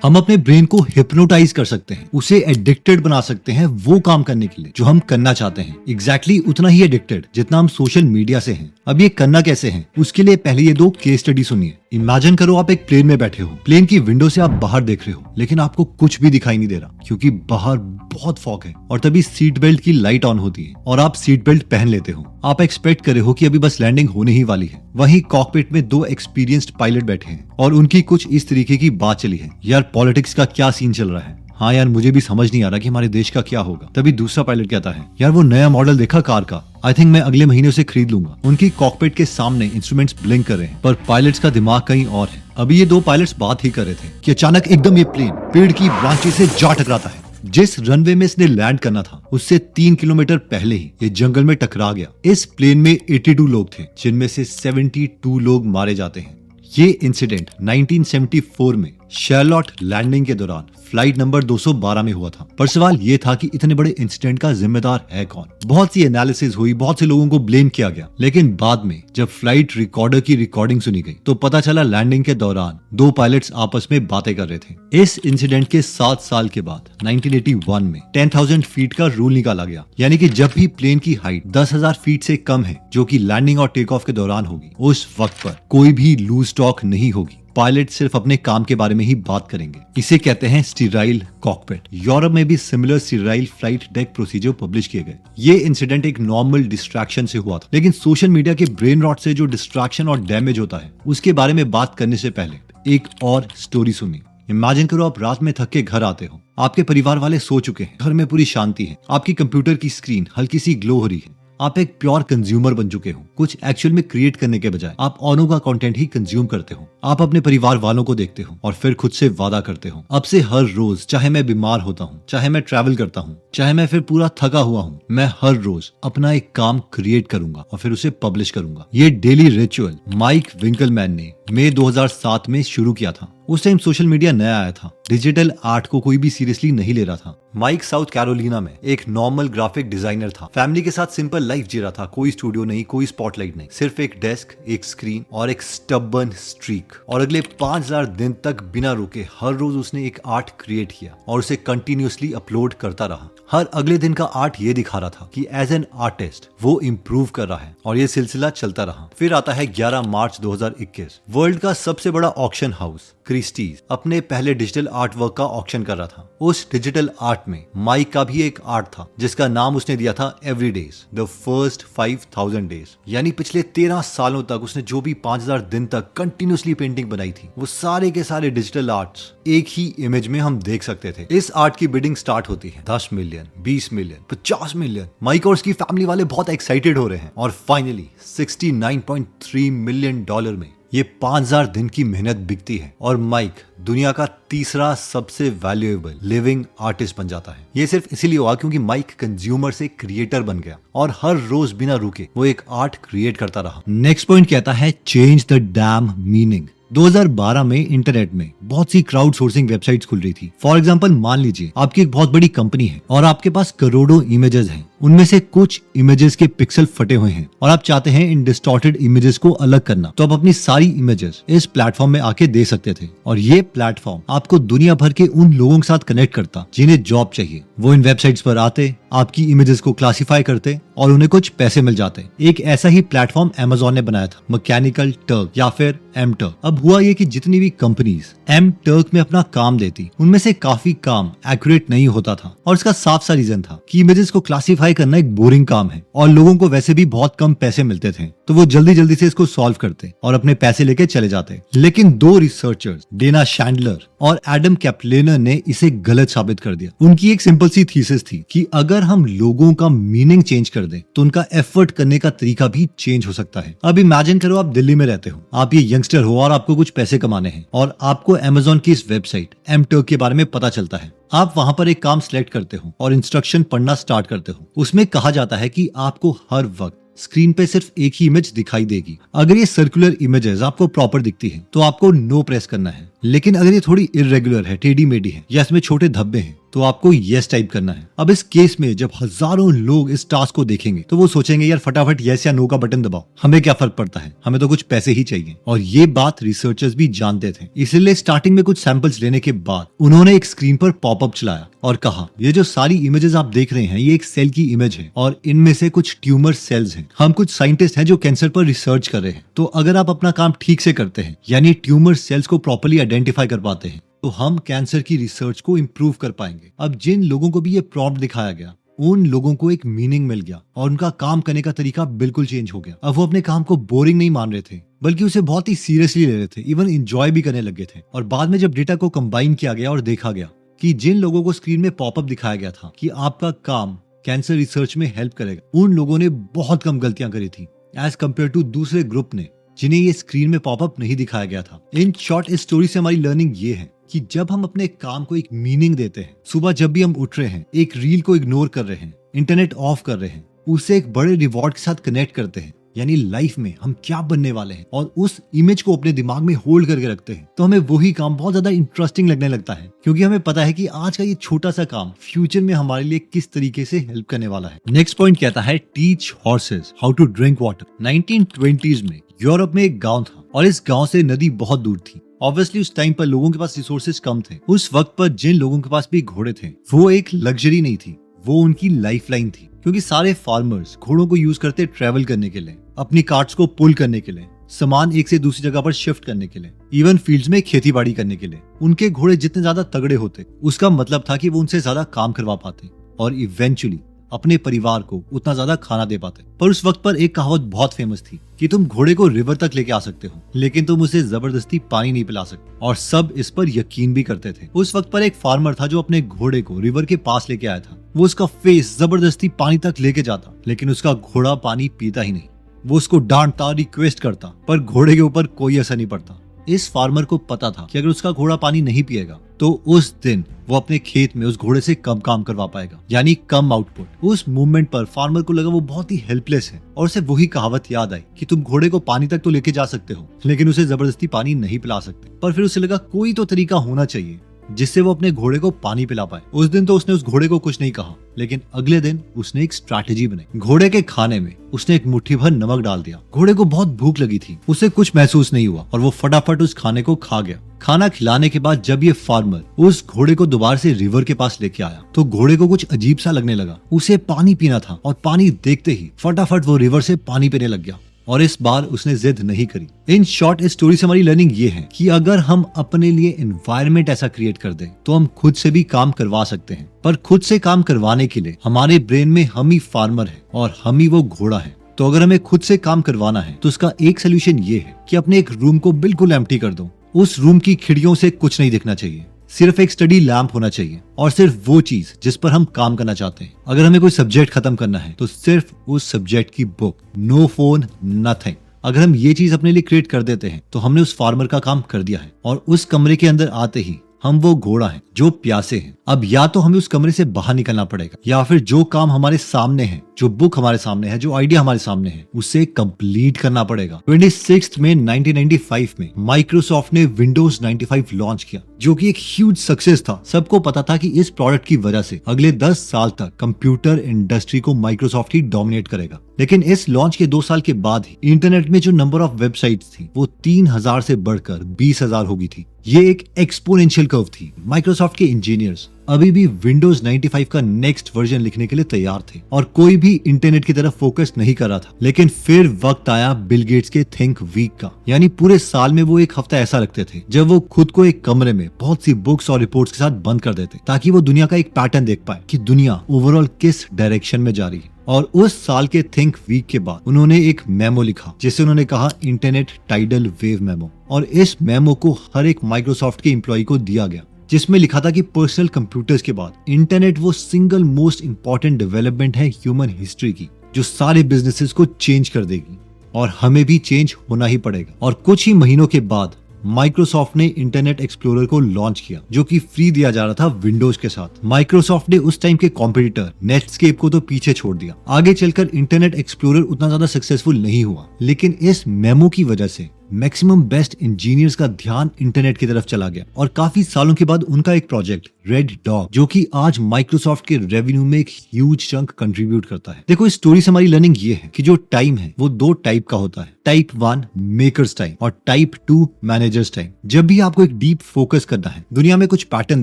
हम अपने ब्रेन को हिप्नोटाइज कर सकते हैं, उसे एडिक्टेड बना सकते हैं वो काम करने के लिए जो हम करना चाहते हैं। एग्जैक्टली उतना ही एडिक्टेड जितना हम सोशल मीडिया से हैं। अब ये करना कैसे है, उसके लिए पहले ये 2 केस स्टडी सुनिए। इमेजिन करो आप एक प्लेन में बैठे हो, प्लेन की विंडो से आप बाहर देख रहे हो, लेकिन आपको कुछ भी दिखाई नहीं दे रहा क्योंकि बाहर बहुत फॉग है। और तभी सीट बेल्ट की लाइट ऑन होती है और आप सीट बेल्ट पहन लेते हो। आप एक्सपेक्ट कर रहे हो कि अभी बस लैंडिंग होने ही वाली है। वहीं कॉकपिट में 2 एक्सपीरियंस्ड पायलट बैठे हैं और उनकी कुछ इस तरीके की बात चली है, यार पॉलिटिक्स का क्या सीन चल रहा है। हाँ यार, मुझे भी समझ नहीं आ रहा कि हमारे देश का क्या होगा। तभी दूसरा पायलट कहता है, यार वो नया मॉडल देखा कार का, आई थिंक मैं अगले महीने उसे खरीद लूंगा। उनकी कॉकपिट के सामने इंस्ट्रूमेंट्स ब्लिंक कर रहे हैं, पर पायलट्स का दिमाग कहीं और है। अभी ये 2 पायलट्स बात ही कर रहे थे कि अचानक एकदम ये प्लेन पेड़ की ब्रांचें से जा टकराता है। जिस रनवे में इसने लैंड करना था उससे 3 किलोमीटर पहले ही ये जंगल में टकरा गया। इस प्लेन में 82 लोग थे, जिनमें से 72 लोग मारे जाते हैं। ये इंसिडेंट 1974 में शार्लोट लैंडिंग के दौरान फ्लाइट नंबर 212 में हुआ था। पर सवाल ये था कि इतने बड़े इंसिडेंट का जिम्मेदार है कौन। बहुत सी एनालिसिस हुई, बहुत से लोगों को ब्लेम किया गया, लेकिन बाद में जब फ्लाइट रिकॉर्डर की रिकॉर्डिंग सुनी गई तो पता चला लैंडिंग के दौरान 2 पायलट्स आपस में बातें कर रहे थे। इस इंसिडेंट के 7 साल के बाद 1981 में 10,000 फीट का रूल निकाला गया, यानी कि जब भी प्लेन की हाइट 10,000 फीट से कम है, जो कि लैंडिंग और टेक ऑफ के दौरान होगी, उस वक्त पर कोई भी लूज टॉक नहीं होगी। पायलट सिर्फ अपने काम के बारे में ही बात करेंगे। इसे कहते हैं स्टीराइल कॉकपिट। यूरोप में भी similar sterile flight deck procedure publish किए गए। ये इंसिडेंट एक नॉर्मल डिस्ट्रैक्शन से हुआ था, लेकिन सोशल मीडिया के ब्रेन रॉट से जो डिस्ट्रैक्शन और डैमेज होता है उसके बारे में बात करने से पहले एक और स्टोरी सुनी। इमेजिन करो आप रात में थक के घर आते हो, आपके परिवार वाले सो चुके हैं, घर में पूरी शांति है, आपकी कंप्यूटर की स्क्रीन हल्की सी ग्लो हो रही है। आप एक प्योर कंज्यूमर बन चुके हो। कुछ एक्चुअल में क्रिएट करने के बजाय आप औरों का कंटेंट ही कंज्यूम करते हो। आप अपने परिवार वालों को देखते हो और फिर खुद से वादा करते हो, अब से हर रोज, चाहे मैं बीमार होता हूँ, चाहे मैं ट्रैवल करता हूँ, चाहे मैं फिर पूरा थका हुआ हूँ, मैं हर रोज अपना एक काम क्रिएट करूंगा और फिर उसे पब्लिश करूंगा। ये डेली रिचुअल माइक विंकलमैन ने मई 2007 में शुरू किया था। उस टाइम सोशल मीडिया नया आया था, डिजिटल आर्ट को कोई भी सीरियसली नहीं ले रहा था। माइक साउथ कैरोलिना में एक नॉर्मल ग्राफिक डिजाइनर था, फैमिली के साथ सिंपल लाइफ जी रहा था। कोई स्टूडियो नहीं, कोई स्पॉटलाइट नहीं, सिर्फ एक डेस्क, एक स्क्रीन और एक स्टबर्न स्ट्रीक। और अगले 5000 दिन तक बिना रुके हर रोज उसने एक आर्ट क्रिएट किया और उसे कंटिन्यूअसली अपलोड करता रहा। हर अगले दिन का आर्ट ये दिखा रहा था कि एज एन आर्टिस्ट वो इम्प्रूव कर रहा है, और ये सिलसिला चलता रहा। फिर आता है 11 मार्च 2021। वर्ल्ड का सबसे बड़ा ऑक्शन हाउस क्रिस्टीज अपने पहले डिजिटल आर्ट वर्क का ऑक्शन कर रहा था। उस डिजिटल आर्ट में माइक का भी एक आर्ट था, जिसका नाम उसने दिया था every days the first 5000 days. यानी पिछले 13 सालों तक उसने जो भी 5000 दिन तक कंटिन्यूअसली पेंटिंग बनाई थी, वो सारे के सारे डिजिटल आर्ट्स एक ही इमेज में हम देख सकते थे। इस आर्ट की बिडिंग स्टार्ट होती है 10 मिलियन, 20 मिलियन, 50 मिलियन। माइक और उसकी फैमिली वाले बहुत एक्साइटेड हो रहे हैं और फाइनली $69.3 मिलियन में ये 5000 दिन की मेहनत बिकती है और माइक दुनिया का तीसरा सबसे वैल्यूएबल लिविंग आर्टिस्ट बन जाता है। ये सिर्फ इसीलिए हुआ क्योंकि माइक कंज्यूमर से क्रिएटर बन गया और हर रोज बिना रुके वो एक आर्ट क्रिएट करता रहा। नेक्स्ट पॉइंट कहता है चेंज द डैम मीनिंग। 2012 में इंटरनेट में बहुत सी क्राउड सोर्सिंग वेबसाइट्स खुल रही थी। फॉर एग्जांपल, मान लीजिए आपकी एक बहुत बड़ी कंपनी है और आपके पास करोड़ों इमेजेस हैं। उनमें से कुछ इमेजेस के पिक्सल फटे हुए हैं और आप चाहते हैं इन डिस्टॉर्टेड इमेजेस को अलग करना, तो आप अपनी सारी इमेजेस इस प्लेटफॉर्म में आके दे सकते थे। और ये प्लेटफॉर्म आपको दुनिया भर के उन लोगों के साथ कनेक्ट करता जिन्हें जॉब चाहिए। वो इन वेबसाइट्स पर आते, आपकी इमेजेस को क्लासिफाई करते और उन्हें कुछ पैसे मिल जाते। एक ऐसा ही प्लेटफॉर्म अमेज़न ने बनाया था, मैकेनिकल टर्क या फिर एम टर्क। अब हुआ ये कि जितनी भी कंपनीज एम टर्क में अपना काम देती, उनमें से काफी काम एक्यूरेट नहीं होता था और इसका साफ सा रीजन था कि इमेजेस को क्लासिफाई करना एक बोरिंग काम है और लोगों को वैसे भी बहुत कम पैसे मिलते थे, तो वो जल्दी जल्दी से इसको सॉल्व करते और अपने पैसे लेके चले जाते। लेकिन 2 रिसर्चर्स डेना शैंडलर और एडम कैप्लेनर ने इसे गलत साबित कर दिया। उनकी एक सिंपल सी थीसिस थी कि अगर हम लोगों का मीनिंग चेंज कर दें तो उनका एफर्ट करने का तरीका भी चेंज हो सकता है। अब इमेजिन करो आप दिल्ली में रहते हो, आप ये यंगस्टर हो और आपको कुछ पैसे कमाने हैं और आपको अमेज़न की इस वेबसाइट एम टर्क के बारे में पता चलता है। आप वहां पर एक काम सिलेक्ट करते हो और इंस्ट्रक्शन पढ़ना स्टार्ट करते हो। उसमें कहा जाता है कि आपको हर वक्त स्क्रीन पे सिर्फ एक ही इमेज दिखाई देगी। अगर ये सर्कुलर इमेजेस आपको प्रॉपर दिखती है तो आपको नो प्रेस करना है, लेकिन अगर ये थोड़ी इरेगुलर है, टेढ़ी मेढ़ी है या इसमें छोटे धब्बे हैं, तो आपको यस टाइप करना है। अब इस केस में जब हजारों लोग इस टास्क को देखेंगे तो वो सोचेंगे यार फटाफट यस या नो का बटन दबाओ, हमें क्या फर्क पड़ता है, हमें तो कुछ पैसे ही चाहिए। और ये बात रिसर्चर्स भी जानते थे, इसलिए स्टार्टिंग में कुछ सैंपल्स लेने के बाद उन्होंने एक स्क्रीन पर पॉपअप चलाया और कहा ये जो सारी इमेजेस आप देख रहे हैं ये एक सेल की इमेज है और इनमें से कुछ ट्यूमर सेल्स हैं। हम कुछ साइंटिस्ट हैं जो कैंसर पर रिसर्च कर रहे हैं, तो अगर आप अपना काम ठीक से करते हैं यानी ट्यूमर सेल्स को प्रॉपर्ली आइडेंटिफाई कर पाते हैं तो हम कैंसर की रिसर्च को इम्प्रूव कर पाएंगे। अब जिन लोगों को भी ये प्रॉम्प्ट दिखाया गया उन लोगों को एक मीनिंग मिल गया और उनका काम करने का तरीका बिल्कुल चेंज हो गया। अब वो अपने काम को बोरिंग नहीं मान रहे थे बल्कि उसे बहुत ही सीरियसली ले रहे थे, इवन एंजॉय भी करने लगे थे। और बाद में जब डेटा को कंबाइन किया गया और देखा गया कि जिन लोगों को स्क्रीन में पॉपअप दिखाया गया था कि आपका काम कैंसर रिसर्च में हेल्प करेगा, उन लोगों ने बहुत कम गलतियां करी थी एज कम्पेयर टू दूसरे ग्रुप ने जिन्हें ये स्क्रीन में पॉपअप नहीं दिखाया गया था। इन शॉर्ट इस स्टोरी से हमारी लर्निंग ये है कि जब हम अपने काम को एक मीनिंग देते हैं, सुबह जब भी हम उठ रहे हैं, एक रील को इग्नोर कर रहे हैं, इंटरनेट ऑफ कर रहे हैं, उसे एक बड़े रिवॉर्ड के साथ कनेक्ट करते हैं यानी लाइफ में हम क्या बनने वाले हैं और उस इमेज को अपने दिमाग में होल्ड करके रखते हैं, तो हमें वही काम बहुत ज्यादा इंटरेस्टिंग लगने लगता है क्योंकि हमें पता है कि आज का ये छोटा सा काम फ्यूचर में हमारे लिए किस तरीके से हेल्प करने वाला है। नेक्स्ट पॉइंट कहता है teach horses how to drink water. 1920s में यूरोप में एक गांव था और इस गांव से नदी बहुत दूर थी। ऑब्वियसली उस टाइम पर लोगों के पास रिसोर्सेज कम थे। उस वक्त पर जिन लोगों के पास भी घोड़े थे वो एक लग्जरी नहीं थी, वो उनकी लाइफलाइन थी क्योंकि सारे फार्मर्स घोड़ों को यूज करते ट्रेवल करने के लिए, अपनी कार्ट्स को पुल करने के लिए, सामान एक से दूसरी जगह पर शिफ्ट करने के लिए, इवन फील्ड्स में खेती बाड़ी करने के लिए। उनके घोड़े जितने ज्यादा तगड़े होते उसका मतलब था कि वो उनसे ज्यादा काम करवा पाते और इवेंचुअली अपने परिवार को उतना ज्यादा खाना दे पाते। पर उस वक्त पर एक कहावत बहुत फेमस थी कि तुम घोड़े को रिवर तक लेके आ सकते हो लेकिन तुम उसे जबरदस्ती पानी नहीं पिला सकते, और सब इस पर यकीन भी करते थे। उस वक्त पर एक फार्मर था जो अपने घोड़े को रिवर के पास लेके आया था। वो उसका फेस जबरदस्ती पानी तक लेके जाता लेकिन उसका घोड़ा पानी पीता ही नहीं। वो उसको डांटता, रिक्वेस्ट करता, पर घोड़े के ऊपर कोई असर नहीं पड़ता। इस फार्मर को पता था कि अगर उसका घोड़ा पानी नहीं पिएगा तो उस दिन वो अपने खेत में उस घोड़े से कम काम करवा पाएगा यानी कम आउटपुट। उस मूवमेंट पर फार्मर को लगा वो बहुत ही हेल्पलेस है और उसे वही कहावत याद आई कि तुम घोड़े को पानी तक तो लेके जा सकते हो लेकिन उसे जबरदस्ती पानी नहीं पिला सकते। पर फिर उसे लगा कोई तो तरीका होना चाहिए जिससे वो अपने घोड़े को पानी पिला पाए। उस दिन तो उसने उस घोड़े को कुछ नहीं कहा लेकिन अगले दिन उसने एक स्ट्रैटेजी बनाई। घोड़े के खाने में उसने एक मुट्ठी भर नमक डाल दिया। घोड़े को बहुत भूख लगी थी, उसे कुछ महसूस नहीं हुआ और वो फटाफट उस खाने को खा गया। खाना खिलाने के बाद जब ये फार्मर उस घोड़े को दोबारा से रिवर के पास लेके आया तो घोड़े को कुछ अजीब सा लगने लगा। उसे पानी पीना था और पानी देखते ही फटाफट वो रिवर से पानी पीने लग गया और इस बार उसने जिद नहीं करी। इन शॉर्ट इस स्टोरी से हमारी लर्निंग ये है कि अगर हम अपने लिए एनवायरनमेंट ऐसा क्रिएट कर दें तो हम खुद से भी काम करवा सकते हैं। पर खुद से काम करवाने के लिए हमारे ब्रेन में हम ही फार्मर है और हम ही वो घोड़ा है। तो अगर हमें खुद से काम करवाना है तो उसका एक सोल्यूशन ये है कि अपने एक रूम को बिल्कुल एम्प्टी कर दो। उस रूम की खिड़कियों से कुछ नहीं दिखना चाहिए, सिर्फ एक स्टडी लैंप होना चाहिए और सिर्फ वो चीज जिस पर हम काम करना चाहते हैं। अगर हमें कोई सब्जेक्ट खत्म करना है तो सिर्फ उस सब्जेक्ट की बुक, नो फोन, नथिंग। अगर हम ये चीज अपने लिए क्रिएट कर देते हैं तो हमने उस फार्मर का काम कर दिया है और उस कमरे के अंदर आते ही हम वो घोड़ा हैं जो प्यासे हैं। अब या तो हमें उस कमरे से बाहर निकलना पड़ेगा या फिर जो काम हमारे सामने है, जो बुक हमारे सामने है, जो आइडिया हमारे सामने है, उसे कंप्लीट करना पड़ेगा। 26 मई 1995 में माइक्रोसॉफ्ट ने विंडोज 95 लॉन्च किया जो कि एक ह्यूज सक्सेस था। सबको पता था कि इस प्रोडक्ट की वजह से अगले 10 साल तक कंप्यूटर इंडस्ट्री को माइक्रोसॉफ्ट ही डोमिनेट करेगा। लेकिन इस लॉन्च के 2 साल के बाद ही इंटरनेट में जो नंबर ऑफ वेबसाइट्स थी वो 3000 से बढ़कर 20,000 हो गई थी। ये एक एक्सपोनेंशियल कर्व थी। माइक्रोसॉफ्ट के इंजीनियर्स अभी भी विंडोज 95 का नेक्स्ट वर्जन लिखने के लिए तैयार थे और कोई भी इंटरनेट की तरफ फोकस नहीं कर रहा था। लेकिन फिर वक्त आया बिल गेट्स के थिंक वीक का, यानी पूरे साल में वो एक हफ्ता ऐसा रखते थे जब वो खुद को एक कमरे में बहुत सी बुक्स और रिपोर्ट्स के साथ बंद कर देते ताकि वो दुनिया का एक पैटर्न देख पाए कि दुनिया ओवरऑल किस डायरेक्शन में जा रही है। और उस साल के थिंक वीक के बाद उन्होंने एक मेमो लिखा जिसे उन्होंने कहा इंटरनेट टाइडल वेव मेमो, और इस मेमो को हर एक माइक्रोसॉफ्ट के एम्प्लॉय को दिया गया जिसमें लिखा था कि पर्सनल कंप्यूटर्स के बाद इंटरनेट वो सिंगल मोस्ट इंपॉर्टेंट डेवलपमेंट है ह्यूमन हिस्ट्री की जो सारे बिजनेसेस को चेंज कर देगी और हमें भी चेंज होना ही पड़ेगा। और कुछ ही महीनों के बाद माइक्रोसॉफ्ट ने इंटरनेट एक्सप्लोरर को लॉन्च किया जो कि फ्री दिया जा रहा था विंडोज के साथ। माइक्रोसॉफ्ट ने उस टाइम के कॉम्पिटिटर नेटस्केप को तो पीछे छोड़ दिया। आगे चलकर इंटरनेट एक्सप्लोरर उतना ज्यादा सक्सेसफुल नहीं हुआ, लेकिन इस मेमो की वजह से मैक्सिमम बेस्ट इंजीनियर्स का ध्यान इंटरनेट की तरफ चला गया और काफी सालों के बाद उनका एक प्रोजेक्ट रेड डॉग, जो कि आज माइक्रोसॉफ्ट के रेवेन्यू में एक ह्यूज चंक कंट्रीब्यूट करता है। देखो, इस स्टोरी से हमारी लर्निंग ये है कि जो टाइम है वो दो टाइप का होता है, टाइप 1 मेकर्स टाइम और टाइप 2 मैनेजर्स टाइम। जब भी आपको एक डीप फोकस करना है, दुनिया में कुछ पैटर्न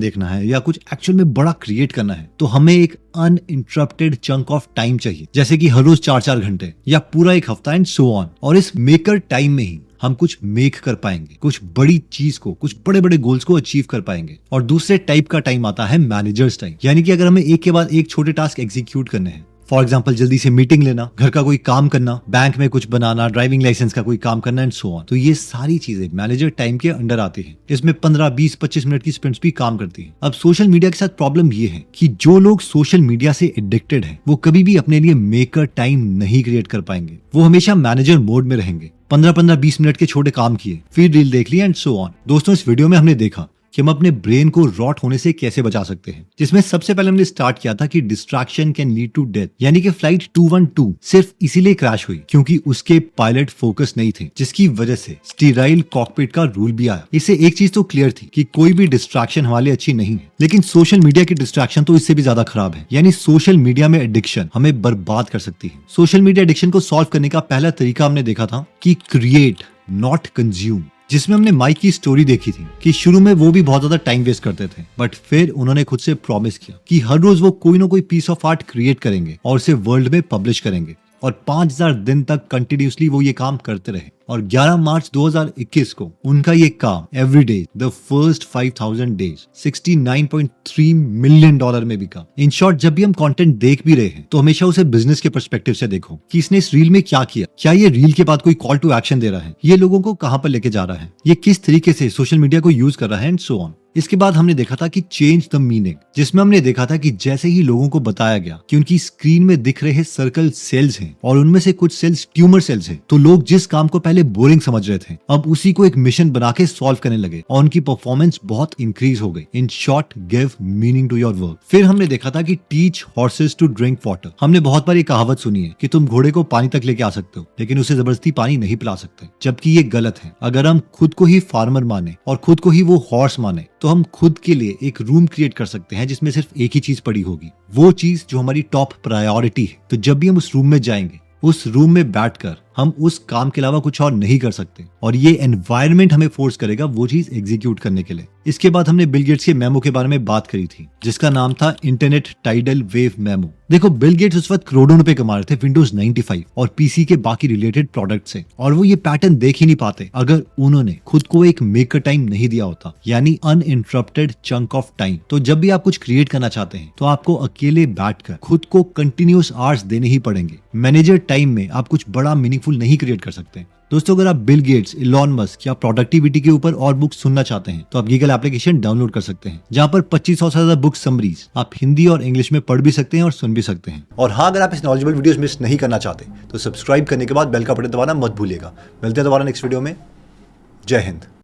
देखना है या कुछ एक्चुअल में बड़ा क्रिएट करना है, तो हमें एक अनइंटरप्टेड चंक ऑफ टाइम चाहिए, जैसे कि हर रोज 4-4 घंटे या पूरा एक हफ्ता एंड सो ऑन। और इस मेकर टाइम में ही हम कुछ मेक कर पाएंगे, कुछ बड़ी चीज को, कुछ बड़े बड़े गोल्स को अचीव कर पाएंगे। और दूसरे टाइप का टाइम आता है मैनेजर्स टाइम, यानी कि अगर हमें एक के बाद एक छोटे टास्क एग्जीक्यूट करने हैं, फॉर एग्जाम्पल जल्दी से मीटिंग लेना, घर का कोई काम करना, बैंक में कुछ बनाना, ड्राइविंग लाइसेंस का कोई काम करना एंड सो ऑन, तो ये सारी चीजें मैनेजर टाइम के अंडर आती हैं। इसमें 15, 20, 25 मिनट की स्प्रिंट्स भी काम करती हैं। अब सोशल मीडिया के साथ प्रॉब्लम ये है कि जो लोग सोशल मीडिया से एडिक्टेड हैं, वो कभी भी अपने लिए मेकर टाइम नहीं क्रिएट कर पाएंगे। वो हमेशा मैनेजर मोड में रहेंगे। 15-15, 20 मिनट के छोटे काम किए, फिर रील देख ली एंड सो ऑन। दोस्तों, इस वीडियो में हमने देखा कि हम अपने ब्रेन को रॉट होने से कैसे बचा सकते हैं, जिसमें सबसे पहले हमने स्टार्ट किया था कि distraction can lead to death, यानी कि फ्लाइट 212 सिर्फ इसीलिए क्रैश हुई क्योंकि उसके पायलट फोकस नहीं थे, जिसकी वजह से स्टीराइल कॉकपिट का रूल भी आया। इससे एक चीज तो क्लियर थी कि कोई भी डिस्ट्रैक्शन हमारे लिए अच्छी नहीं है, लेकिन सोशल मीडिया की डिस्ट्रैक्शन तो इससे भी ज्यादा खराब है। यानी सोशल मीडिया में एडिक्शन हमें बर्बाद कर सकती है। सोशल मीडिया एडिक्शन को सॉल्व करने का पहला तरीका हमने देखा था कि क्रिएट नॉट कंज्यूम, जिसमें हमने माइक की स्टोरी देखी थी कि शुरू में वो भी बहुत ज्यादा टाइम वेस्ट करते थे, बट फिर उन्होंने खुद से प्रॉमिस किया कि हर रोज वो कोई ना कोई पीस ऑफ आर्ट क्रिएट करेंगे और उसे वर्ल्ड में पब्लिश करेंगे। और 5000 दिन तक कंटिन्यूसली वो ये काम करते रहे। और 11 मार्च 2021 को उनका ये काम every day the first 5000 days $69.3 million में बिका। इन शॉर्ट, जब भी हम कंटेंट देख भी रहे हैं तो हमेशा उसे बिजनेस के पर्सपेक्टिव से देखो कि इसने इस रील में क्या किया, क्या ये रील के बाद कोई कॉल टू एक्शन दे रहा है, ये लोगों को कहां पर लेके जा रहा है, ये किस तरीके से सोशल मीडिया को यूज कर रहा है एंड सो ऑन। इसके बाद हमने देखा था कि चेंज द मीनिंग, जिसमें हमने देखा था कि जैसे ही लोगों को बताया गया कि उनकी स्क्रीन में दिख रहे सर्कल सेल्स हैं और उनमें से कुछ सेल्स ट्यूमर सेल्स हैं, तो लोग जिस काम को पहले बोरिंग समझ रहे थे, अब उसी को एक मिशन बना के सॉल्व करने लगे और उनकी परफॉर्मेंस बहुत इंक्रीज हो गई। In short, give meaning to your work. फिर हमने देखा था कि teach horses to drink water. हमने बहुत बार ये कहावत सुनी है कि तुम घोड़े को पानी तक लेके आ सकते हो, लेकिन उसे जबरदस्ती पानी नहीं पिला सकते, जबकि ये गलत है। अगर हम खुद को ही फार्मर माने और खुद को ही वो हॉर्स माने, तो हम खुद के लिए एक रूम क्रिएट कर सकते हैं जिसमें सिर्फ एक ही चीज पड़ी होगी, वो चीज जो हमारी टॉप प्रायोरिटी है। तो जब भी हम उस रूम में जाएंगे, उस रूम में बैठकर हम उस काम के अलावा कुछ और नहीं कर सकते, और ये एनवायरनमेंट हमें फोर्स करेगा वो चीज एग्जीक्यूट करने के लिए। इसके बाद हमने बिल गेट्स के मेमो के बारे में बात करी थी, जिसका नाम था इंटरनेट टाइडल वेव मेमो। देखो, बिल गेट्स उस वक्त करोड़ों रुपए कमा रहे थे विंडोज 95 और पीसी के बाकी रिलेटेड प्रोडक्ट से, और वो ये पैटर्न देख ही नहीं पाते अगर उन्होंने खुद को एक मेकर टाइम नहीं दिया होता, यानी अनइंटरप्टेड चंक ऑफ टाइम। तो जब भी आप कुछ क्रिएट करना चाहते हैं तो आपको अकेले बैठकर खुद को कंटिन्यूअस आवर्स देने ही पड़ेंगे। मैनेजर टाइम में आप कुछ बड़ा मीनिंगफुल नहीं क्रिएट कर सकते। दोस्तों, अगर आप बिल गेट्स, इलॉन मस्क या प्रोडक्टिविटी के ऊपर और बुक्स सुनना चाहते हैं तो आप गीगल एप्लीकेशन डाउनलोड कर सकते हैं, जहां पर 2500 से ज्यादा बुक समरीज आप हिंदी और इंग्लिश में पढ़ भी सकते हैं और सुन भी सकते हैं। और हाँ, अगर आप इस नॉलेजेबल वीडियोस मिस नहीं करना चाहते तो सब्सक्राइब करने के बाद बेल का बटन दबाना मत भूलिएगा। मिलते हैं दोबारा नेक्स्ट वीडियो में। जय हिंद।